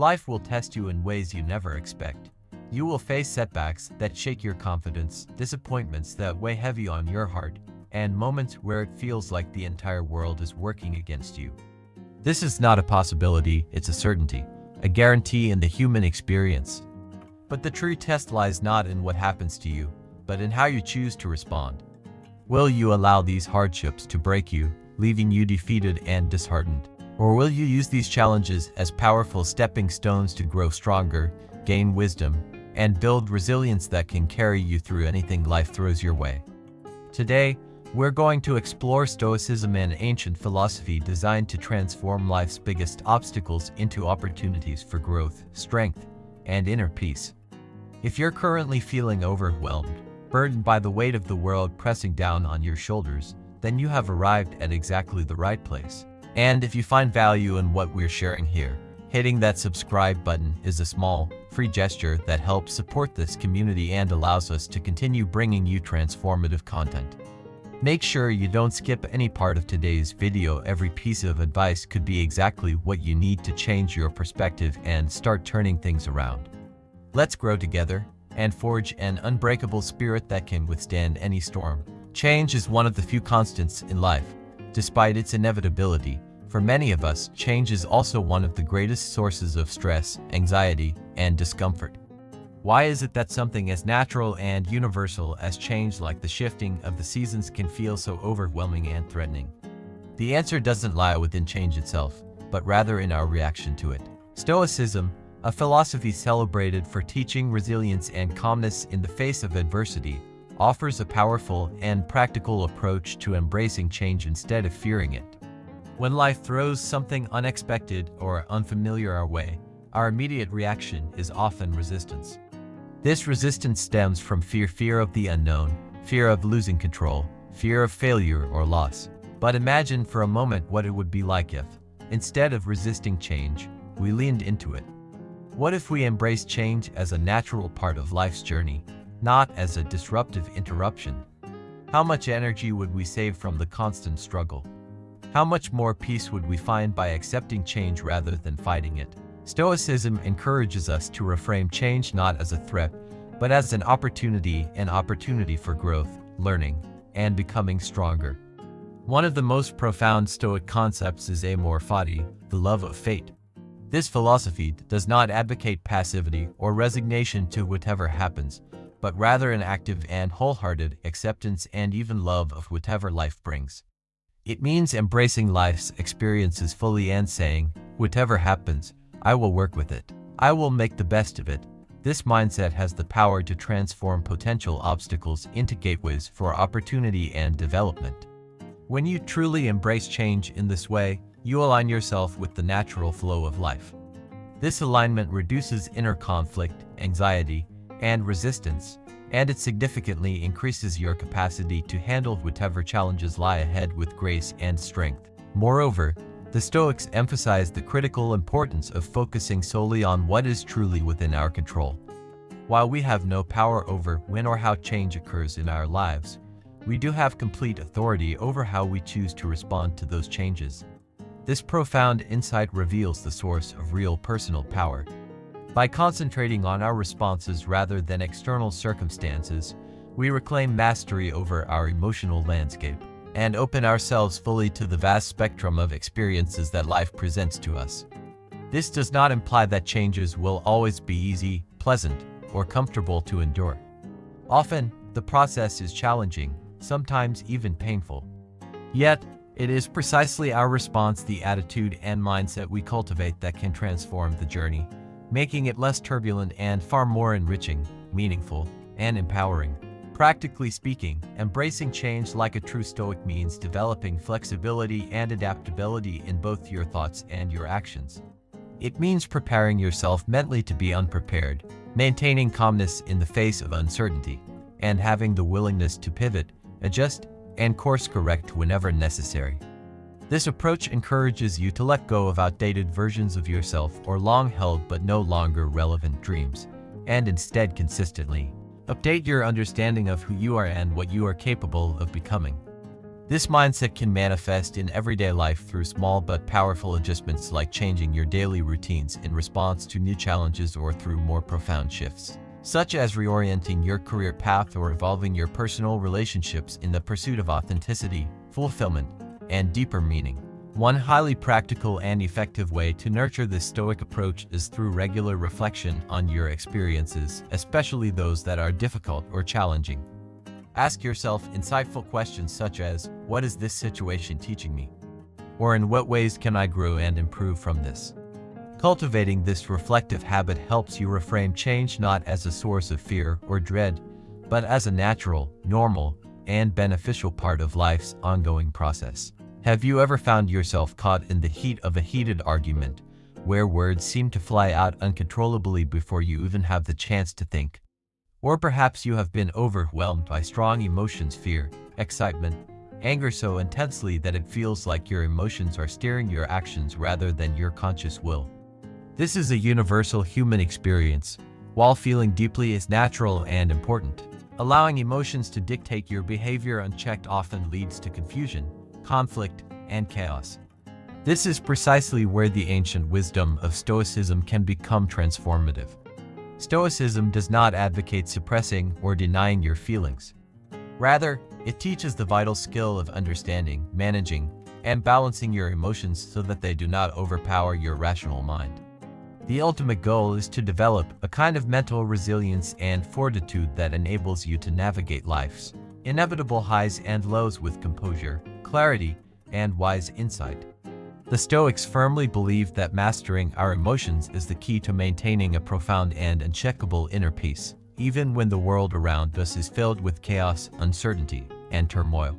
Life will test you in ways you never expect. You will face setbacks that shake your confidence, disappointments that weigh heavy on your heart, and moments where it feels like the entire world is working against you. This is not a possibility, it's a certainty, a guarantee in the human experience. But the true test lies not in what happens to you, but in how you choose to respond. Will you allow these hardships to break you, leaving you defeated and disheartened? Or will you use these challenges as powerful stepping stones to grow stronger, gain wisdom, and build resilience that can carry you through anything life throws your way? Today, we're going to explore Stoicism, an ancient philosophy designed to transform life's biggest obstacles into opportunities for growth, strength, and inner peace. If you're currently feeling overwhelmed, burdened by the weight of the world pressing down on your shoulders, then you have arrived at exactly the right place. And if you find value in what we're sharing here, hitting that subscribe button is a small, free gesture that helps support this community and allows us to continue bringing you transformative content. Make sure you don't skip any part of today's video. Every piece of advice could be exactly what you need to change your perspective and start turning things around. Let's grow together and forge an unbreakable spirit that can withstand any storm. Change is one of the few constants in life. Despite its inevitability, for many of us, change is also one of the greatest sources of stress, anxiety, and discomfort. Why is it that something as natural and universal as change, like the shifting of the seasons, can feel so overwhelming and threatening? The answer doesn't lie within change itself, but rather in our reaction to it. Stoicism, a philosophy celebrated for teaching resilience and calmness in the face of adversity, offers a powerful and practical approach to embracing change instead of fearing it. When life throws something unexpected or unfamiliar our way, our immediate reaction is often resistance. This resistance stems from fear of the unknown, fear of losing control, fear of failure or loss. But imagine for a moment what it would be like if, instead of resisting change, we leaned into it. What if we embraced change as a natural part of life's journey, not as a disruptive interruption? How much energy would we save from the constant struggle? How much more peace would we find by accepting change rather than fighting it? Stoicism encourages us to reframe change not as a threat, but as an opportunity for growth, learning, and becoming stronger. One of the most profound Stoic concepts is amor fati, the love of fate. This philosophy does not advocate passivity or resignation to whatever happens, but rather an active and wholehearted acceptance and even love of whatever life brings. It means embracing life's experiences fully and saying, whatever happens, I will work with it. I will make the best of it. This mindset has the power to transform potential obstacles into gateways for opportunity and development. When you truly embrace change in this way, you align yourself with the natural flow of life. This alignment reduces inner conflict, anxiety, and resistance, and it significantly increases your capacity to handle whatever challenges lie ahead with grace and strength. Moreover, the Stoics emphasize the critical importance of focusing solely on what is truly within our control. While we have no power over when or how change occurs in our lives, we do have complete authority over how we choose to respond to those changes. This profound insight reveals the source of real personal power. By concentrating on our responses rather than external circumstances, we reclaim mastery over our emotional landscape and open ourselves fully to the vast spectrum of experiences that life presents to us. This does not imply that changes will always be easy, pleasant, or comfortable to endure. Often, the process is challenging, sometimes even painful. Yet, it is precisely our response, the attitude and mindset we cultivate, that can transform the journey, making it less turbulent and far more enriching, meaningful, and empowering. Practically speaking, embracing change like a true Stoic means developing flexibility and adaptability in both your thoughts and your actions. It means preparing yourself mentally to be unprepared, maintaining calmness in the face of uncertainty, and having the willingness to pivot, adjust, and course correct whenever necessary. This approach encourages you to let go of outdated versions of yourself or long-held but no longer relevant dreams, and instead consistently update your understanding of who you are and what you are capable of becoming. This mindset can manifest in everyday life through small but powerful adjustments like changing your daily routines in response to new challenges or through more profound shifts, such as reorienting your career path or evolving your personal relationships in the pursuit of authenticity, fulfillment, and deeper meaning. One highly practical and effective way to nurture this Stoic approach is through regular reflection on your experiences, especially those that are difficult or challenging. Ask yourself insightful questions such as, what is this situation teaching me? Or in what ways can I grow and improve from this? Cultivating this reflective habit helps you reframe change not as a source of fear or dread, but as a natural, normal, and beneficial part of life's ongoing process. Have you ever found yourself caught in the heat of a heated argument, where words seem to fly out uncontrollably before you even have the chance to think? Or perhaps you have been overwhelmed by strong emotions, fear, excitement, anger so intensely that it feels like your emotions are steering your actions rather than your conscious will. This is a universal human experience. While feeling deeply is natural and important, allowing emotions to dictate your behavior unchecked often leads to confusion, conflict, and chaos. This is precisely where the ancient wisdom of Stoicism can become transformative. Stoicism does not advocate suppressing or denying your feelings. Rather, it teaches the vital skill of understanding, managing, and balancing your emotions so that they do not overpower your rational mind. The ultimate goal is to develop a kind of mental resilience and fortitude that enables you to navigate life's inevitable highs and lows with composure, clarity, and wise insight. The Stoics firmly believe that mastering our emotions is the key to maintaining a profound and uncheckable inner peace, even when the world around us is filled with chaos, uncertainty, and turmoil.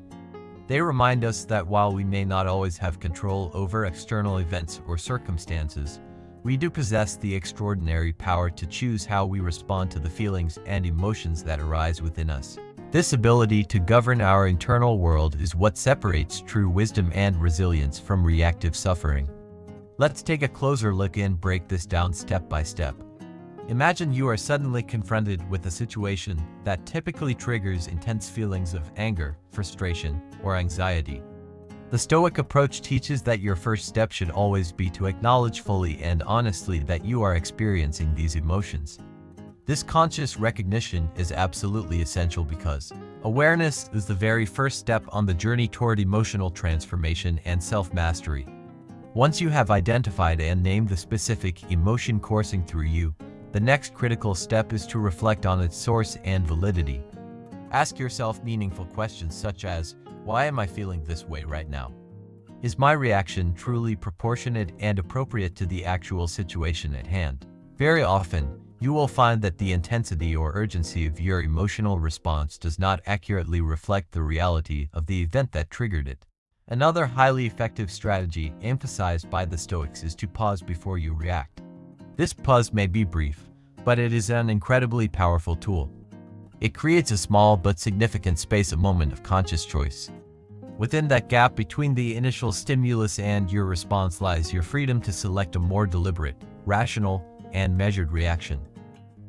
They remind us that while we may not always have control over external events or circumstances, we do possess the extraordinary power to choose how we respond to the feelings and emotions that arise within us. This ability to govern our internal world is what separates true wisdom and resilience from reactive suffering. Let's take a closer look and break this down step by step. Imagine you are suddenly confronted with a situation that typically triggers intense feelings of anger, frustration, or anxiety. The Stoic approach teaches that your first step should always be to acknowledge fully and honestly that you are experiencing these emotions. This conscious recognition is absolutely essential because awareness is the very first step on the journey toward emotional transformation and self-mastery. Once you have identified and named the specific emotion coursing through you, the next critical step is to reflect on its source and validity. Ask yourself meaningful questions such as, why am I feeling this way right now? Is my reaction truly proportionate and appropriate to the actual situation at hand? Very often, you will find that the intensity or urgency of your emotional response does not accurately reflect the reality of the event that triggered it. Another highly effective strategy emphasized by the Stoics is to pause before you react. This pause may be brief, but it is an incredibly powerful tool. It creates a small but significant space, a moment of conscious choice. Within that gap between the initial stimulus and your response lies your freedom to select a more deliberate, rational, and measured reaction.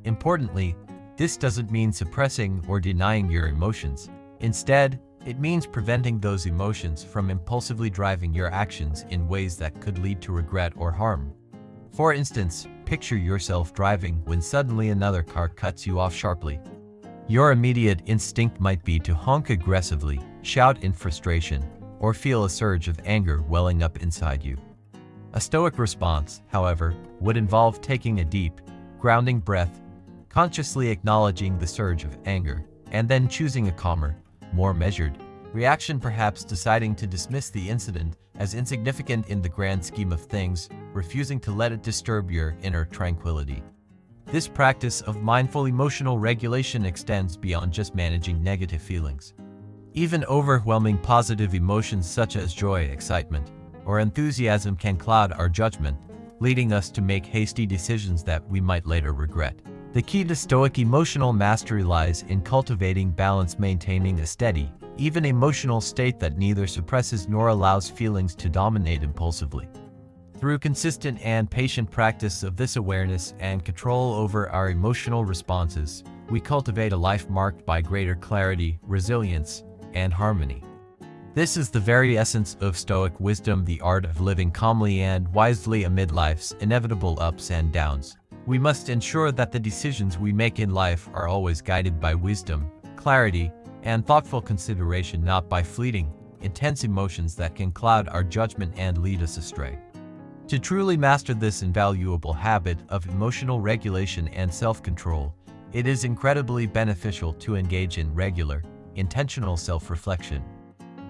Importantly, this doesn't mean suppressing or denying your emotions. Instead, it means preventing those emotions from impulsively driving your actions in ways that could lead to regret or harm. For instance, picture yourself driving when suddenly another car cuts you off sharply. Your immediate instinct might be to honk aggressively, shout in frustration, or feel a surge of anger welling up inside you. A Stoic response, however, would involve taking a deep, grounding breath, consciously acknowledging the surge of anger, and then choosing a calmer, more measured reaction, perhaps deciding to dismiss the incident as insignificant in the grand scheme of things, refusing to let it disturb your inner tranquility. This practice of mindful emotional regulation extends beyond just managing negative feelings. Even overwhelming positive emotions such as joy, excitement, or enthusiasm can cloud our judgment, leading us to make hasty decisions that we might later regret. The key to Stoic emotional mastery lies in cultivating balance, maintaining a steady, even emotional state that neither suppresses nor allows feelings to dominate impulsively. Through consistent and patient practice of this awareness and control over our emotional responses, we cultivate a life marked by greater clarity, resilience, and harmony. This is the very essence of Stoic wisdom, the art of living calmly and wisely amid life's inevitable ups and downs. We must ensure that the decisions we make in life are always guided by wisdom, clarity, and thoughtful consideration, not by fleeting, intense emotions that can cloud our judgment and lead us astray. To truly master this invaluable habit of emotional regulation and self-control, it is incredibly beneficial to engage in regular, intentional self-reflection.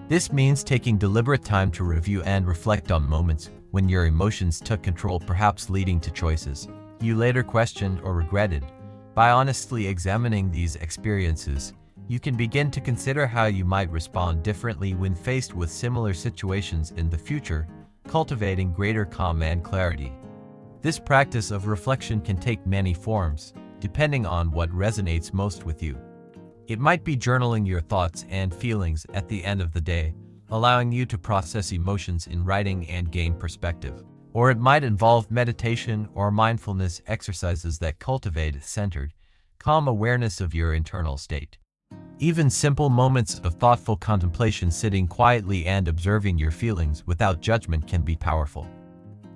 This means taking deliberate time to review and reflect on moments when your emotions took control, perhaps leading to choices you later questioned or regretted. By honestly examining these experiences, you can begin to consider how you might respond differently when faced with similar situations in the future, cultivating greater calm and clarity. This practice of reflection can take many forms, depending on what resonates most with you. It might be journaling your thoughts and feelings at the end of the day, allowing you to process emotions in writing and gain perspective. Or it might involve meditation or mindfulness exercises that cultivate a centered, calm awareness of your internal state. Even simple moments of thoughtful contemplation, sitting quietly and observing your feelings without judgment, can be powerful.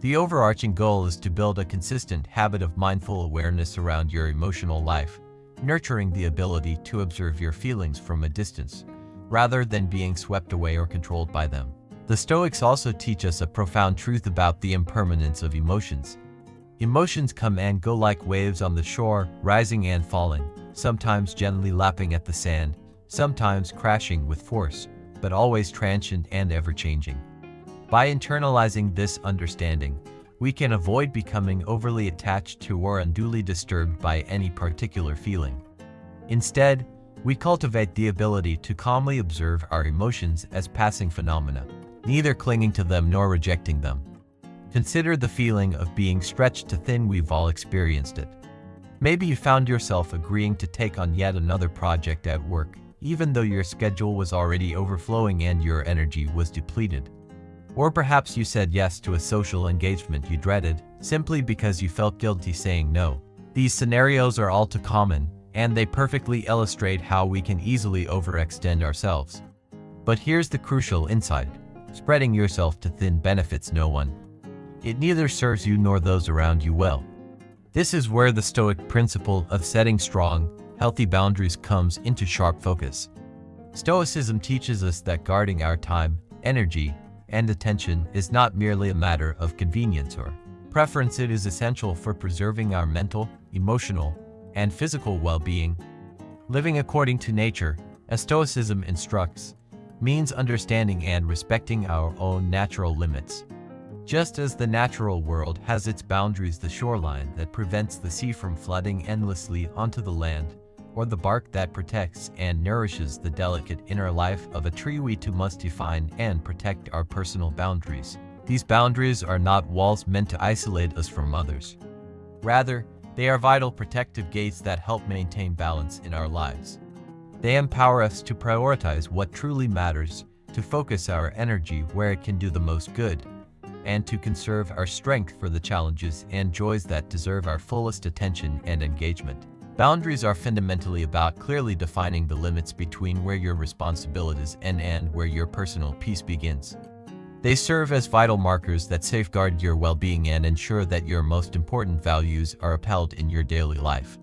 The overarching goal is to build a consistent habit of mindful awareness around your emotional life, nurturing the ability to observe your feelings from a distance, rather than being swept away or controlled by them. The Stoics also teach us a profound truth about the impermanence of emotions. Emotions come and go like waves on the shore, rising and falling, sometimes gently lapping at the sand, sometimes crashing with force, but always transient and ever-changing. By internalizing this understanding, we can avoid becoming overly attached to or unduly disturbed by any particular feeling. Instead, we cultivate the ability to calmly observe our emotions as passing phenomena, neither clinging to them nor rejecting them. Consider the feeling of being stretched too thin. We've all experienced it. Maybe you found yourself agreeing to take on yet another project at work, even though your schedule was already overflowing and your energy was depleted. Or perhaps you said yes to a social engagement you dreaded, simply because you felt guilty saying no. These scenarios are all too common, and they perfectly illustrate how we can easily overextend ourselves. But here's the crucial insight. Spreading yourself too thin benefits no one. It neither serves you nor those around you well. This is where the Stoic principle of setting strong, healthy boundaries comes into sharp focus. Stoicism teaches us that guarding our time, energy, and attention is not merely a matter of convenience or preference. It is essential for preserving our mental, emotional, and physical well-being. Living according to nature, as Stoicism instructs, means understanding and respecting our own natural limits. Just as the natural world has its boundaries, the shoreline that prevents the sea from flooding endlessly onto the land, or the bark that protects and nourishes the delicate inner life of a tree, we too must define and protect our personal boundaries. These boundaries are not walls meant to isolate us from others. Rather, they are vital protective gates that help maintain balance in our lives. They empower us to prioritize what truly matters, to focus our energy where it can do the most good, and to conserve our strength for the challenges and joys that deserve our fullest attention and engagement. Boundaries are fundamentally about clearly defining the limits between where your responsibilities end and where your personal peace begins. They serve as vital markers that safeguard your well-being and ensure that your most important values are upheld in your daily life.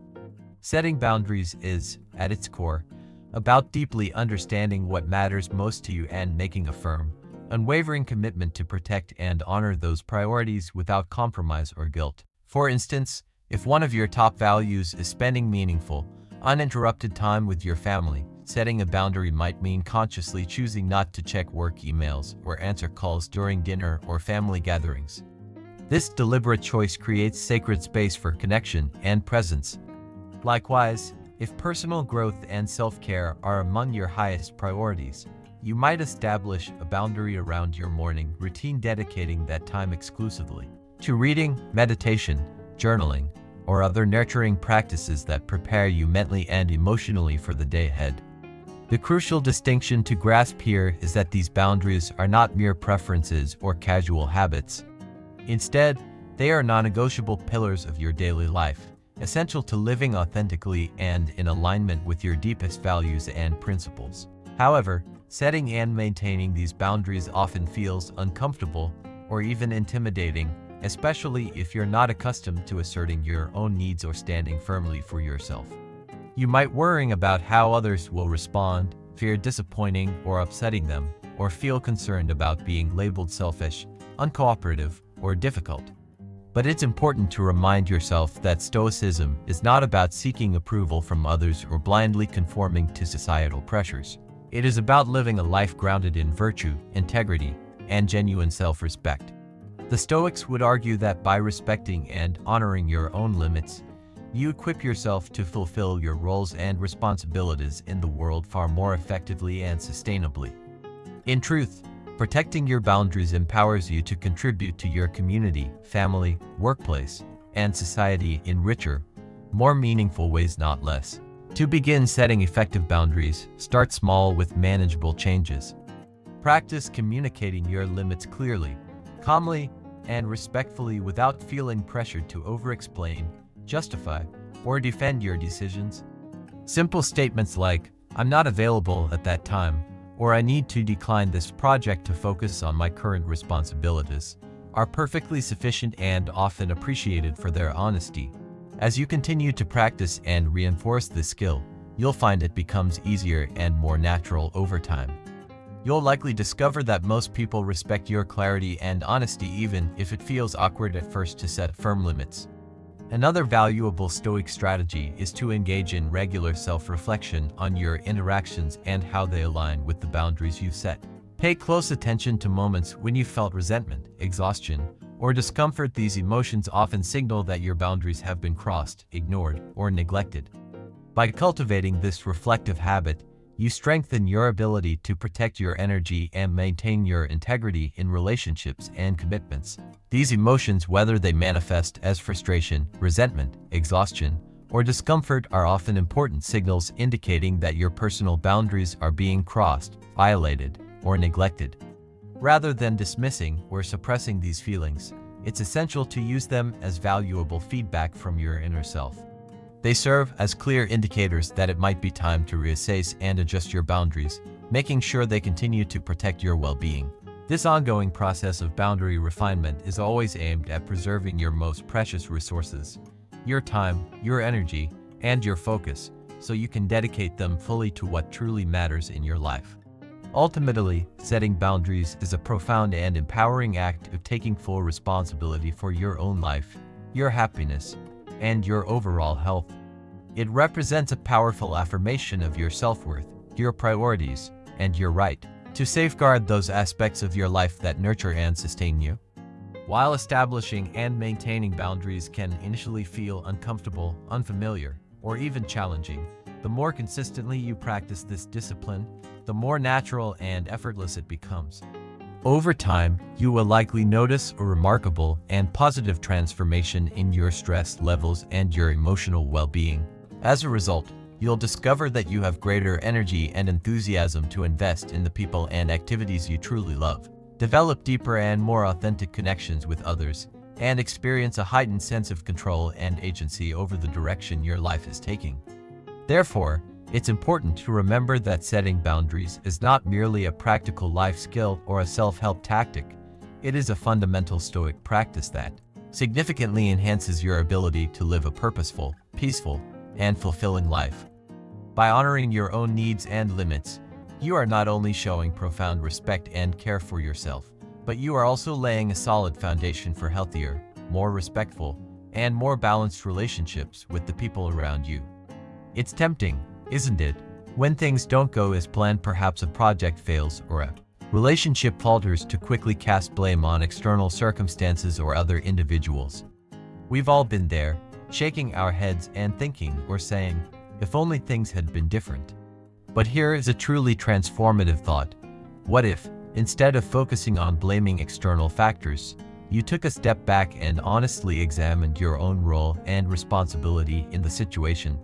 Setting boundaries is, at its core, about deeply understanding what matters most to you and making a firm, unwavering commitment to protect and honor those priorities without compromise or guilt. For instance, if one of your top values is spending meaningful, uninterrupted time with your family, setting a boundary might mean consciously choosing not to check work emails or answer calls during dinner or family gatherings. This deliberate choice creates sacred space for connection and presence. Likewise, if personal growth and self-care are among your highest priorities, you might establish a boundary around your morning routine, dedicating that time exclusively to reading, meditation, journaling, or other nurturing practices that prepare you mentally and emotionally for the day ahead. The crucial distinction to grasp here is that these boundaries are not mere preferences or casual habits. Instead, they are non-negotiable pillars of your daily life, essential to living authentically and in alignment with your deepest values and principles. However, Setting and maintaining these boundaries often feels uncomfortable or even intimidating, especially if you're not accustomed to asserting your own needs or standing firmly for yourself. You might worry about how others will respond, fear disappointing or upsetting them, or feel concerned about being labeled selfish, uncooperative, or difficult. But it's important to remind yourself that Stoicism is not about seeking approval from others or blindly conforming to societal pressures. It is about living a life grounded in virtue, integrity, and genuine self-respect. The Stoics would argue that by respecting and honoring your own limits, you equip yourself to fulfill your roles and responsibilities in the world far more effectively and sustainably. In truth, protecting your boundaries empowers you to contribute to your community, family, workplace, and society in richer, more meaningful ways, not less. To begin setting effective boundaries, start small with manageable changes. Practice communicating your limits clearly, calmly, and respectfully without feeling pressured to over-explain, justify, or defend your decisions. Simple statements like, "I'm not available at that time," or "I need to decline this project to focus on my current responsibilities," are perfectly sufficient and often appreciated for their honesty. As you continue to practice and reinforce this skill, you'll find it becomes easier and more natural over time. You'll likely discover that most people respect your clarity and honesty even if it feels awkward at first to set firm limits. Another valuable Stoic strategy is to engage in regular self-reflection on your interactions and how they align with the boundaries you've set. Pay close attention to moments when you felt resentment, exhaustion, or discomfort. These emotions often signal that your boundaries have been crossed, ignored, or neglected. By cultivating this reflective habit, you strengthen your ability to protect your energy and maintain your integrity in relationships and commitments. These emotions, whether they manifest as frustration, resentment, exhaustion, or discomfort, are often important signals indicating that your personal boundaries are being crossed, violated, or neglected. Rather than dismissing or suppressing these feelings, it's essential to use them as valuable feedback from your inner self. They serve as clear indicators that it might be time to reassess and adjust your boundaries, making sure they continue to protect your well-being. This ongoing process of boundary refinement is always aimed at preserving your most precious resources, your time, your energy, and your focus, so you can dedicate them fully to what truly matters in your life. Ultimately, setting boundaries is a profound and empowering act of taking full responsibility for your own life, your happiness, and your overall health. It represents a powerful affirmation of your self-worth, your priorities, and your right to safeguard those aspects of your life that nurture and sustain you. While establishing and maintaining boundaries can initially feel uncomfortable, unfamiliar, or even challenging, the more consistently you practice this discipline, the more natural and effortless it becomes. Over time, you will likely notice a remarkable and positive transformation in your stress levels and your emotional well-being. As a result, you'll discover that you have greater energy and enthusiasm to invest in the people and activities you truly love, develop deeper and more authentic connections with others, and experience a heightened sense of control and agency over the direction your life is taking. Therefore, it's important to remember that setting boundaries is not merely a practical life skill or a self-help tactic. It is a fundamental Stoic practice that significantly enhances your ability to live a purposeful, peaceful, and fulfilling life. By honoring your own needs and limits, you are not only showing profound respect and care for yourself, but you are also laying a solid foundation for healthier, more respectful, and more balanced relationships with the people around you. It's tempting, isn't it, when things don't go as planned, perhaps a project fails or a relationship falters, to quickly cast blame on external circumstances or other individuals. We've all been there, shaking our heads and thinking or saying, if only things had been different. But here is a truly transformative thought. What if, instead of focusing on blaming external factors, you took a step back and honestly examined your own role and responsibility in the situation?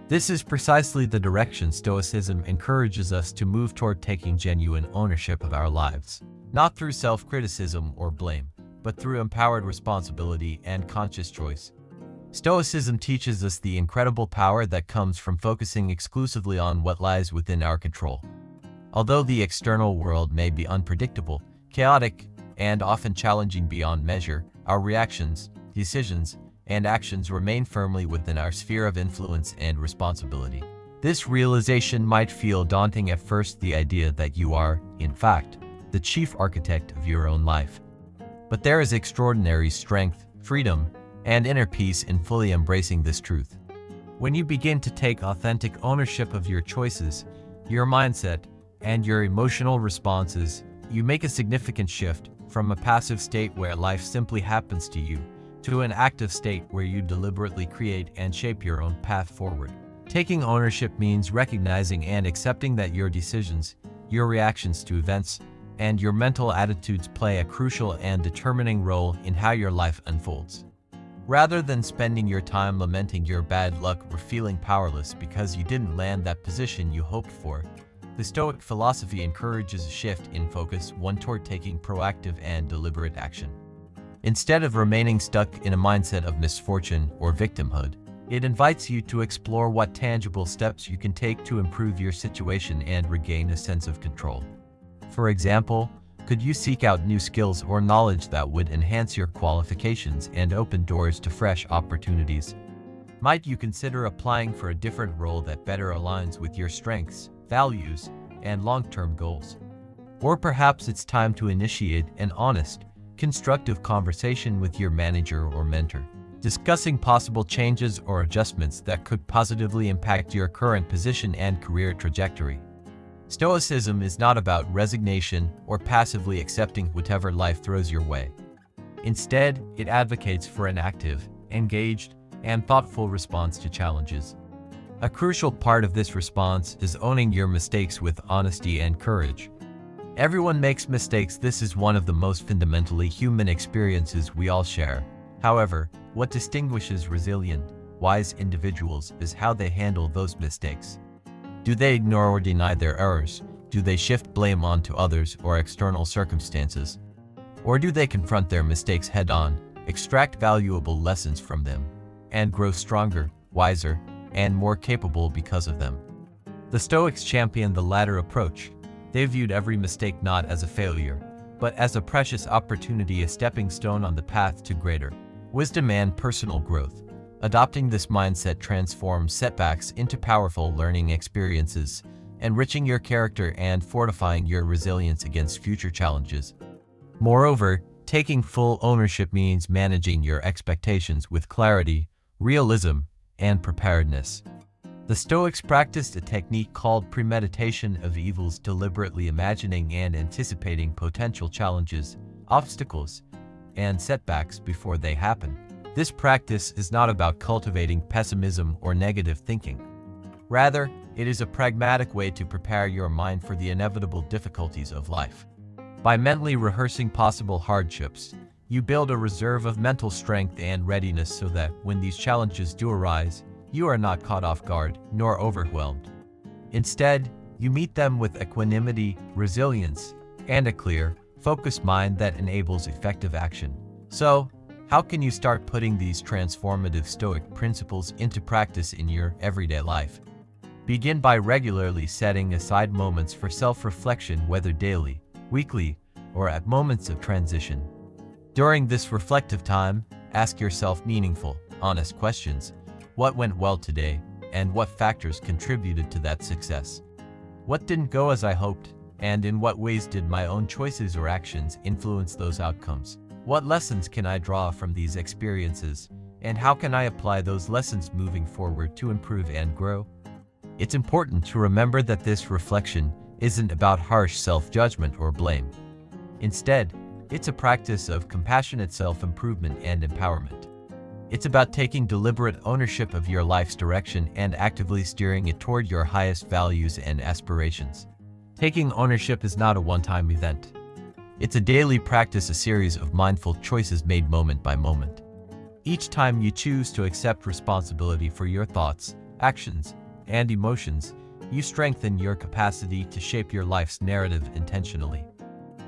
This is precisely the direction Stoicism encourages us to move toward, taking genuine ownership of our lives, not through self-criticism or blame, but through empowered responsibility and conscious choice. Stoicism teaches us the incredible power that comes from focusing exclusively on what lies within our control. Although the external world may be unpredictable, chaotic, and often challenging beyond measure, our reactions, decisions, and actions remain firmly within our sphere of influence and responsibility. This realization might feel daunting at first, the idea that you are, in fact, the chief architect of your own life. But there is extraordinary strength, freedom, and inner peace in fully embracing this truth. When you begin to take authentic ownership of your choices, your mindset, and your emotional responses, you make a significant shift from a passive state where life simply happens to you, to an active state where you deliberately create and shape your own path forward. Taking ownership means recognizing and accepting that your decisions, your reactions to events, and your mental attitudes play a crucial and determining role in how your life unfolds. Rather than spending your time lamenting your bad luck or feeling powerless because you didn't land that position you hoped for, the Stoic philosophy encourages a shift in focus, one toward taking proactive and deliberate action. Instead of remaining stuck in a mindset of misfortune or victimhood, it invites you to explore what tangible steps you can take to improve your situation and regain a sense of control. For example, could you seek out new skills or knowledge that would enhance your qualifications and open doors to fresh opportunities? Might you consider applying for a different role that better aligns with your strengths, values, and long-term goals? Or perhaps it's time to initiate an honest, constructive conversation with your manager or mentor, discussing possible changes or adjustments that could positively impact your current position and career trajectory. Stoicism is not about resignation or passively accepting whatever life throws your way. Instead, it advocates for an active, engaged, and thoughtful response to challenges. A crucial part of this response is owning your mistakes with honesty and courage. Everyone makes mistakes. This is one of the most fundamentally human experiences we all share. However, what distinguishes resilient, wise individuals is how they handle those mistakes. Do they ignore or deny their errors? Do they shift blame onto others or external circumstances? Or do they confront their mistakes head-on, extract valuable lessons from them, and grow stronger, wiser, and more capable because of them? The Stoics championed the latter approach. They viewed every mistake not as a failure, but as a precious opportunity, a stepping stone on the path to greater wisdom and personal growth. Adopting this mindset transforms setbacks into powerful learning experiences, enriching your character and fortifying your resilience against future challenges. Moreover, taking full ownership means managing your expectations with clarity, realism, and preparedness. The Stoics practiced a technique called premeditation of evils, deliberately imagining and anticipating potential challenges, obstacles, and setbacks before they happen. This practice is not about cultivating pessimism or negative thinking. Rather, it is a pragmatic way to prepare your mind for the inevitable difficulties of life. By mentally rehearsing possible hardships, you build a reserve of mental strength and readiness so that when these challenges do arise, you are not caught off guard nor overwhelmed. Instead, you meet them with equanimity, resilience, and a clear, focused mind that enables effective action. So, how can you start putting these transformative Stoic principles into practice in your everyday life? Begin by regularly setting aside moments for self-reflection, whether daily, weekly, or at moments of transition. During this reflective time, ask yourself meaningful, honest questions. What went well today, and what factors contributed to that success? What didn't go as I hoped, and in what ways did my own choices or actions influence those outcomes? What lessons can I draw from these experiences, and how can I apply those lessons moving forward to improve and grow? It's important to remember that this reflection isn't about harsh self-judgment or blame. Instead, it's a practice of compassionate self-improvement and empowerment. It's about taking deliberate ownership of your life's direction and actively steering it toward your highest values and aspirations. Taking ownership is not a one-time event. It's a daily practice, a series of mindful choices made moment by moment. Each time you choose to accept responsibility for your thoughts, actions, and emotions, you strengthen your capacity to shape your life's narrative intentionally.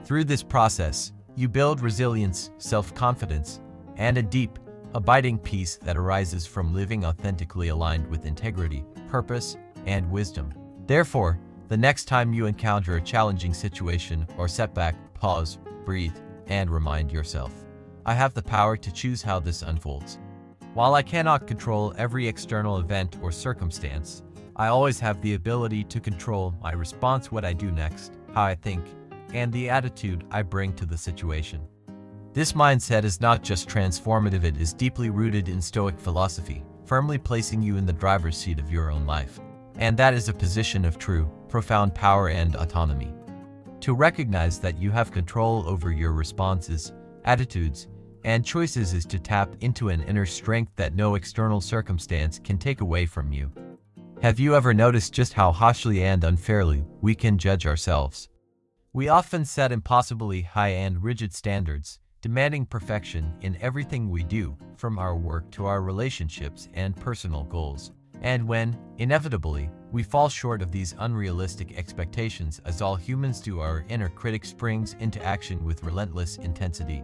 Through this process, you build resilience, self-confidence, and a deep, abiding peace that arises from living authentically aligned with integrity, purpose, and wisdom. Therefore, The next time you encounter a challenging situation or setback, pause, breathe, and remind yourself, I have the power to choose how this unfolds. While I cannot control every external event or circumstance, I always have the ability to control my response, what I do next, how I think, and the attitude I bring to the situation. This mindset is not just transformative, it is deeply rooted in Stoic philosophy, firmly placing you in the driver's seat of your own life. And that is a position of true, profound power and autonomy. To recognize that you have control over your responses, attitudes, and choices is to tap into an inner strength that no external circumstance can take away from you. Have you ever noticed just how harshly and unfairly we can judge ourselves? We often set impossibly high and rigid standards, demanding perfection in everything we do, from our work to our relationships and personal goals. And when, inevitably, we fall short of these unrealistic expectations, as all humans do, our inner critic springs into action with relentless intensity.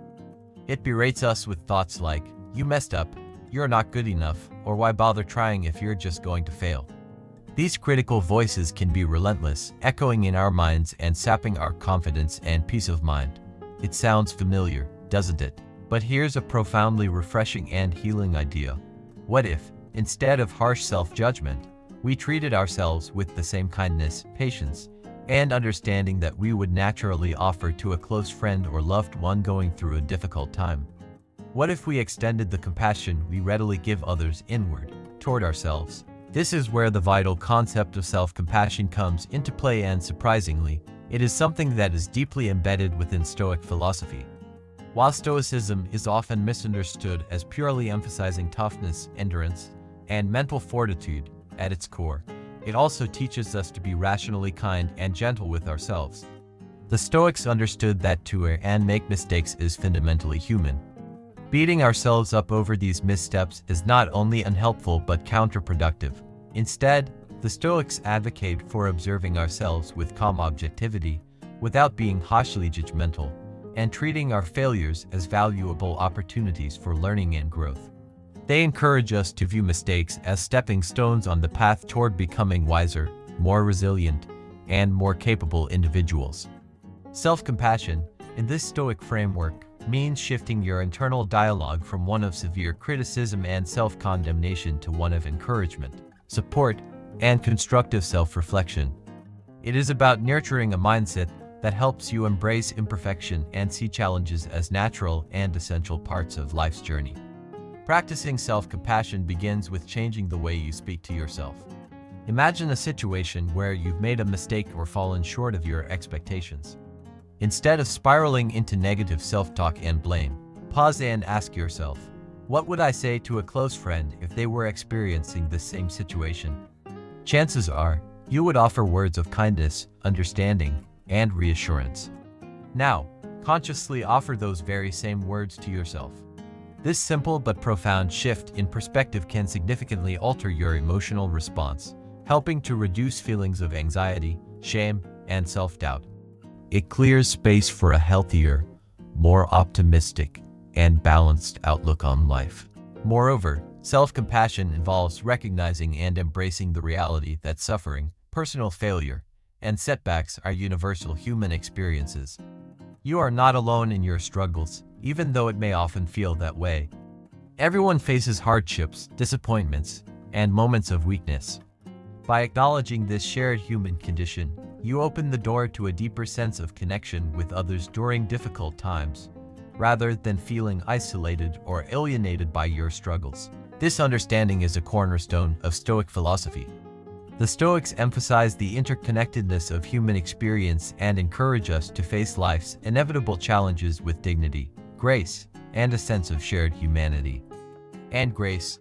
It berates us with thoughts like, you messed up, you're not good enough, or why bother trying if you're just going to fail. These critical voices can be relentless, echoing in our minds and sapping our confidence and peace of mind. It sounds familiar, doesn't it? But here's a profoundly refreshing and healing idea. What if, instead of harsh self-judgment, we treated ourselves with the same kindness, patience, and understanding that we would naturally offer to a close friend or loved one going through a difficult time? What if we extended the compassion we readily give others inward, toward ourselves? This is where the vital concept of self-compassion comes into play, and surprisingly, it is something that is deeply embedded within Stoic philosophy. While Stoicism is often misunderstood as purely emphasizing toughness, endurance, and mental fortitude, at its core, it also teaches us to be rationally kind and gentle with ourselves. The Stoics understood that to err and make mistakes is fundamentally human. Beating ourselves up over these missteps is not only unhelpful but counterproductive. Instead, the Stoics advocate for observing ourselves with calm objectivity, without being harshly judgmental, and treating our failures as valuable opportunities for learning and growth. They encourage us to view mistakes as stepping stones on the path toward becoming wiser, more resilient, and more capable individuals. Self-compassion, in this Stoic framework, means shifting your internal dialogue from one of severe criticism and self-condemnation to one of encouragement, support, and constructive self-reflection. It is about nurturing a mindset that helps you embrace imperfection and see challenges as natural and essential parts of life's journey. Practicing self-compassion begins with changing the way you speak to yourself. Imagine a situation where you've made a mistake or fallen short of your expectations. Instead of spiraling into negative self-talk and blame, pause and ask yourself, what would I say to a close friend if they were experiencing the same situation? Chances are, you would offer words of kindness, understanding, and reassurance. Now, consciously offer those very same words to yourself. This simple but profound shift in perspective can significantly alter your emotional response, helping to reduce feelings of anxiety, shame, and self-doubt. It clears space for a healthier, more optimistic, and balanced outlook on life. Moreover, self-compassion involves recognizing and embracing the reality that suffering, personal failure, and setbacks are universal human experiences. You are not alone in your struggles, even though it may often feel that way. Everyone faces hardships, disappointments, and moments of weakness. By acknowledging this shared human condition, you open the door to a deeper sense of connection with others during difficult times, rather than feeling isolated or alienated by your struggles. This understanding is a cornerstone of Stoic philosophy. The Stoics emphasize the interconnectedness of human experience and encourage us to face life's inevitable challenges with dignity, grace, and a sense of shared humanity. And grace.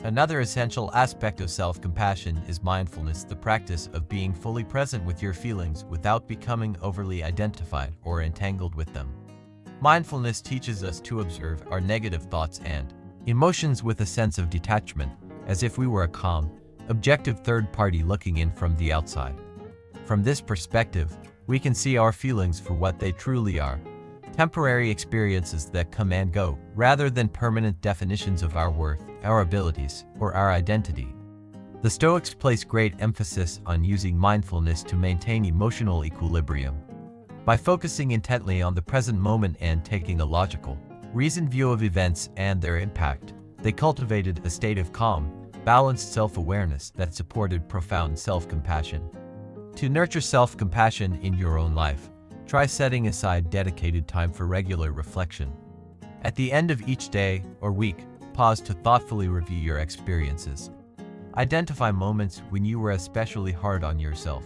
Another essential aspect of self-compassion is mindfulness, the practice of being fully present with your feelings without becoming overly identified or entangled with them. Mindfulness teaches us to observe our negative thoughts and emotions with a sense of detachment, as if we were a calm, objective third party looking in from the outside. From this perspective, we can see our feelings for what they truly are, temporary experiences that come and go, rather than permanent definitions of our worth, our abilities, or our identity. The Stoics place great emphasis on using mindfulness to maintain emotional equilibrium. By focusing intently on the present moment and taking a logical, reasoned view of events and their impact, they cultivated a state of calm, balanced self-awareness that supported profound self-compassion. To nurture self-compassion in your own life, try setting aside dedicated time for regular reflection. At the end of each day or week, pause to thoughtfully review your experiences. Identify moments when you were especially hard on yourself.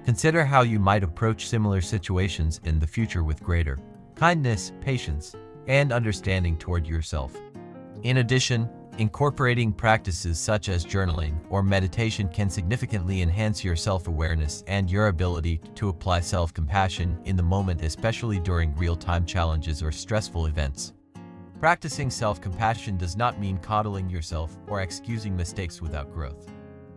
Consider how you might approach similar situations in the future with greater kindness, patience, and understanding toward yourself. In addition, incorporating practices such as journaling or meditation can significantly enhance your self-awareness and your ability to apply self-compassion in the moment, especially during real-time challenges or stressful events. Practicing self-compassion does not mean coddling yourself or excusing mistakes without growth.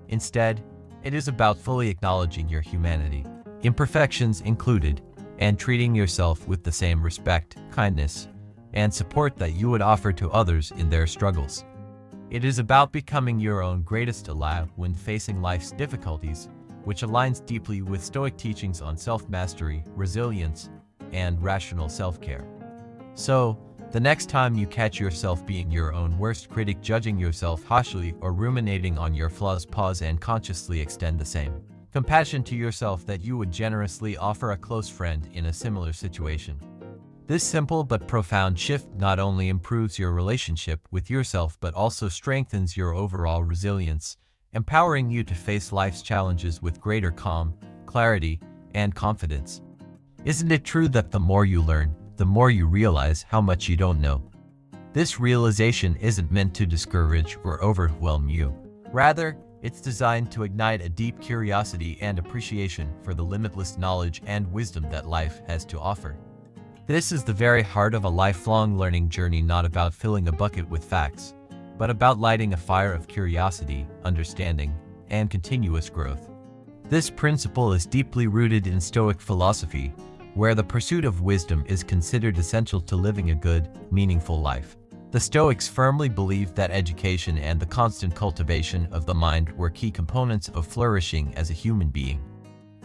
Instead, it is about fully acknowledging your humanity, imperfections included, and treating yourself with the same respect, kindness, and support that you would offer to others in their struggles. It is about becoming your own greatest ally when facing life's difficulties, which aligns deeply with Stoic teachings on self-mastery, resilience, and rational self-care. So, the next time you catch yourself being your own worst critic, judging yourself harshly, or ruminating on your flaws, pause and consciously extend the same compassion to yourself that you would generously offer a close friend in a similar situation. This simple but profound shift not only improves your relationship with yourself but also strengthens your overall resilience, empowering you to face life's challenges with greater calm, clarity, and confidence. Isn't it true that the more you learn, the more you realize how much you don't know? This realization isn't meant to discourage or overwhelm you. Rather, it's designed to ignite a deep curiosity and appreciation for the limitless knowledge and wisdom that life has to offer. This is the very heart of a lifelong learning journey, not about filling a bucket with facts, but about lighting a fire of curiosity, understanding, and continuous growth. This principle is deeply rooted in Stoic philosophy, where the pursuit of wisdom is considered essential to living a good, meaningful life. The Stoics firmly believed that education and the constant cultivation of the mind were key components of flourishing as a human being.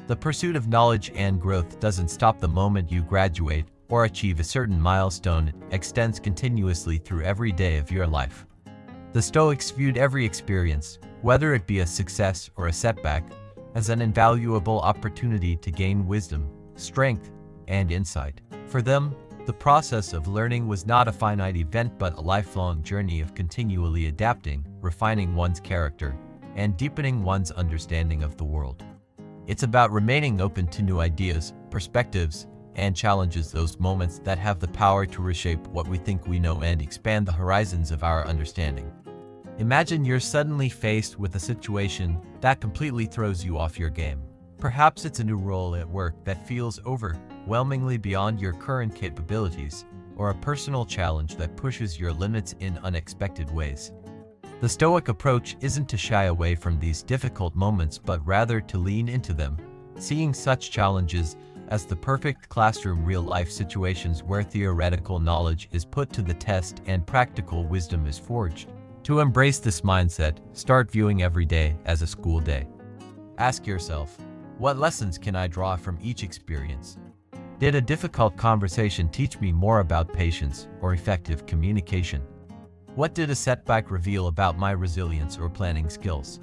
The pursuit of knowledge and growth doesn't stop the moment you graduate or achieve a certain milestone. It extends continuously through every day of your life. The Stoics viewed every experience, whether it be a success or a setback, as an invaluable opportunity to gain wisdom, strength, and insight. For them, the process of learning was not a finite event but a lifelong journey of continually adapting, refining one's character, and deepening one's understanding of the world. It's about remaining open to new ideas, perspectives, and challenges, those moments that have the power to reshape what we think we know and expand the horizons of our understanding. Imagine you're suddenly faced with a situation that completely throws you off your game. Perhaps it's a new role at work that feels overwhelmingly beyond your current capabilities, or a personal challenge that pushes your limits in unexpected ways. The Stoic approach isn't to shy away from these difficult moments but rather to lean into them, seeing such challenges as the perfect classroom, real-life situations where theoretical knowledge is put to the test and practical wisdom is forged. To embrace this mindset, start viewing every day as a school day. Ask yourself, what lessons can I draw from each experience? Did a difficult conversation teach me more about patience or effective communication? What did a setback reveal about my resilience or planning skills?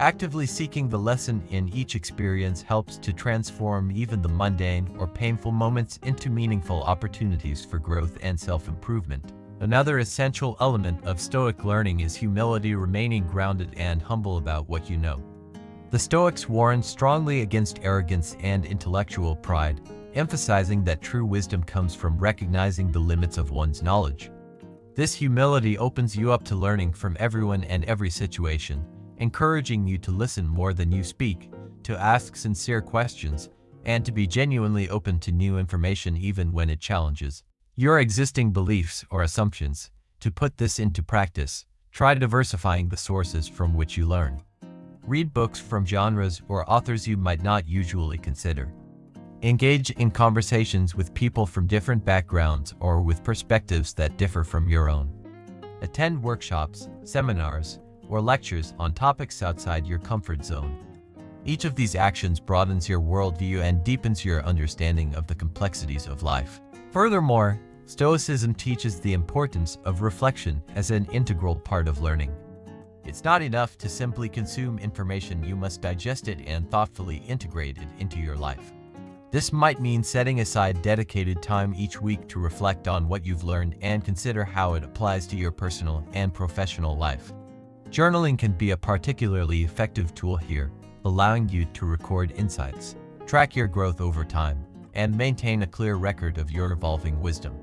Actively seeking the lesson in each experience helps to transform even the mundane or painful moments into meaningful opportunities for growth and self-improvement. Another essential element of Stoic learning is humility, remaining grounded and humble about what you know. The Stoics warned strongly against arrogance and intellectual pride, emphasizing that true wisdom comes from recognizing the limits of one's knowledge. This humility opens you up to learning from everyone and every situation, encouraging you to listen more than you speak, to ask sincere questions, and to be genuinely open to new information even when it challenges your existing beliefs or assumptions. To put this into practice, try diversifying the sources from which you learn. Read books from genres or authors you might not usually consider. Engage in conversations with people from different backgrounds or with perspectives that differ from your own. Attend workshops, seminars, or lectures on topics outside your comfort zone. Each of these actions broadens your worldview and deepens your understanding of the complexities of life. Furthermore, Stoicism teaches the importance of reflection as an integral part of learning. It's not enough to simply consume information, you must digest it and thoughtfully integrate it into your life. This might mean setting aside dedicated time each week to reflect on what you've learned and consider how it applies to your personal and professional life. Journaling can be a particularly effective tool here, allowing you to record insights, track your growth over time, and maintain a clear record of your evolving wisdom.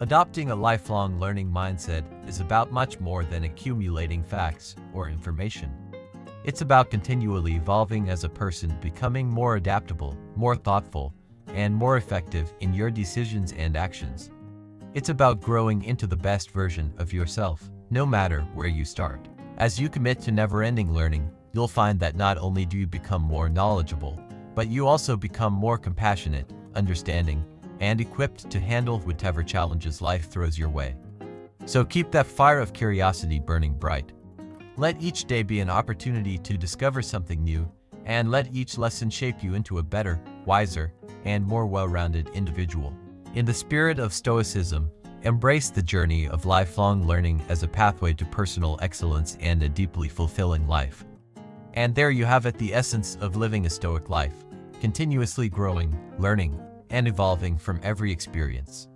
Adopting a lifelong learning mindset is about much more than accumulating facts or information. It's about continually evolving as a person, becoming more adaptable, more thoughtful, and more effective in your decisions and actions. It's about growing into the best version of yourself, no matter where you start. As you commit to never-ending learning, you'll find that not only do you become more knowledgeable, but you also become more compassionate, understanding, and equipped to handle whatever challenges life throws your way. So keep that fire of curiosity burning bright. Let each day be an opportunity to discover something new, and let each lesson shape you into a better, wiser, and more well-rounded individual. In the spirit of Stoicism, embrace the journey of lifelong learning as a pathway to personal excellence and a deeply fulfilling life. And there you have it, the essence of living a Stoic life, continuously growing, learning, and evolving from every experience.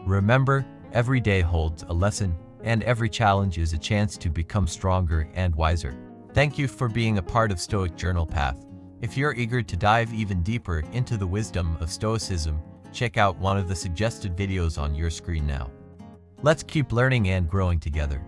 Remember, every day holds a lesson, and every challenge is a chance to become stronger and wiser. Thank you for being a part of Stoic Journal Path. If you're eager to dive even deeper into the wisdom of Stoicism, check out one of the suggested videos on your screen now. Let's keep learning and growing together.